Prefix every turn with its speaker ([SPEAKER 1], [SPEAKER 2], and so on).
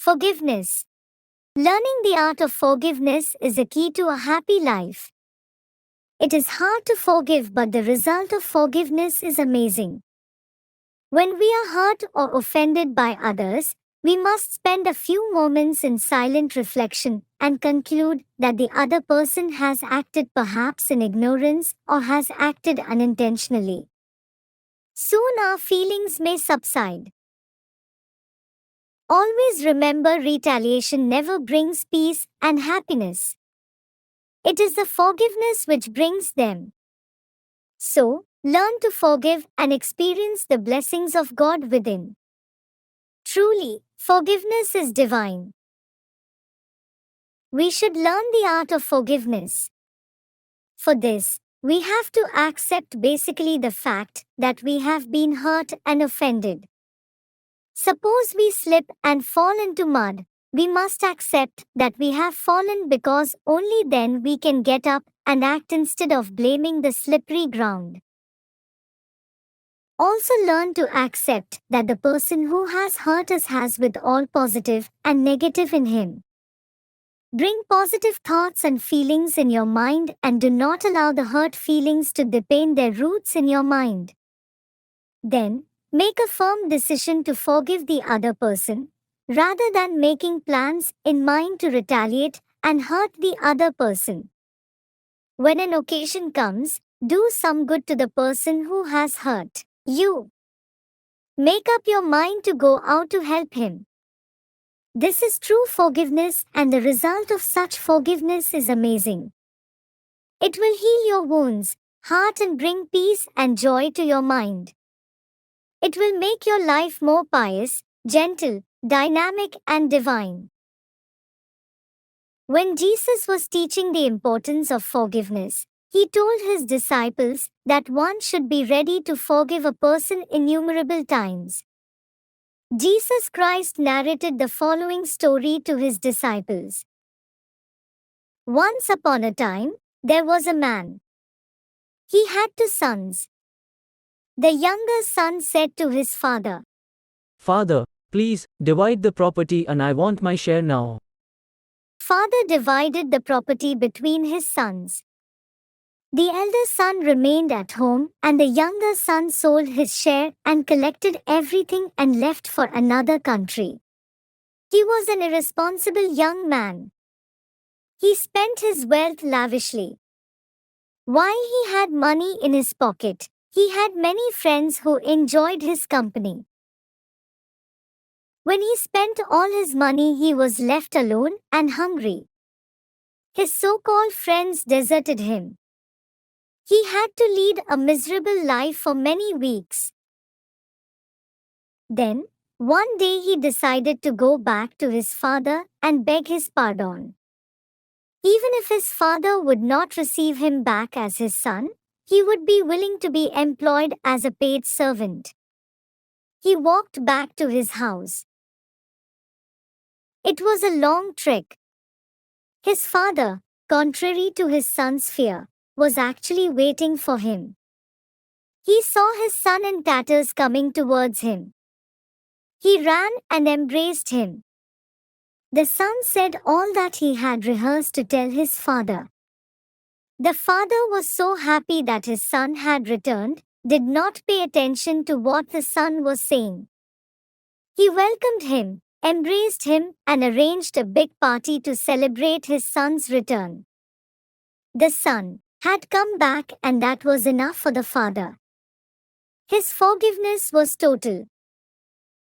[SPEAKER 1] Forgiveness. Learning the art of forgiveness is a key to a happy life. It is hard to forgive, but the result of forgiveness is amazing. When we are hurt or offended by others, we must spend a few moments in silent reflection and conclude that the other person has acted perhaps in ignorance or has acted unintentionally. Soon our feelings may subside. Always remember, retaliation never brings peace and happiness. It is the forgiveness which brings them. So, learn to forgive and experience the blessings of God within. Truly, forgiveness is divine. We should learn the art of forgiveness. For this, we have to accept basically the fact that we have been hurt and offended. Suppose we slip and fall into mud, we must accept that we have fallen, because only then we can get up and act instead of blaming the slippery ground. Also learn to accept that the person who has hurt us has with all positive and negative in him. Bring positive thoughts and feelings in your mind and do not allow the hurt feelings to deepen their roots in your mind. Then, make a firm decision to forgive the other person, rather than making plans in mind to retaliate and hurt the other person. When an occasion comes, do some good to the person who has hurt you. Make up your mind to go out to help him. This is true forgiveness, and the result of such forgiveness is amazing. It will heal your wounds, heart, and bring peace and joy to your mind. It will make your life more pious, gentle, dynamic, and divine. When Jesus was teaching the importance of forgiveness, he told his disciples that one should be ready to forgive a person innumerable times. Jesus Christ narrated the following story to his disciples. Once upon a time, there was a man. He had two sons. The younger son said to his father,
[SPEAKER 2] "Father, please, divide the property and I want my share now."
[SPEAKER 1] Father divided the property between his sons. The elder son remained at home, and the younger son sold his share and collected everything and left for another country. He was an irresponsible young man. He spent his wealth lavishly. While he had money in his pocket, he had many friends who enjoyed his company. When he spent all his money, he was left alone and hungry. His so-called friends deserted him. He had to lead a miserable life for many weeks. Then, one day he decided to go back to his father and beg his pardon. Even if his father would not receive him back as his son, he would be willing to be employed as a paid servant. He walked back to his house. It was a long trek. His father, contrary to his son's fear, was actually waiting for him. He saw his son in tatters coming towards him. He ran and embraced him. The son said all that he had rehearsed to tell his father. The father was so happy that his son had returned, did not pay attention to what the son was saying. He welcomed him, embraced him, and arranged a big party to celebrate his son's return. The son had come back, and that was enough for the father. His forgiveness was total.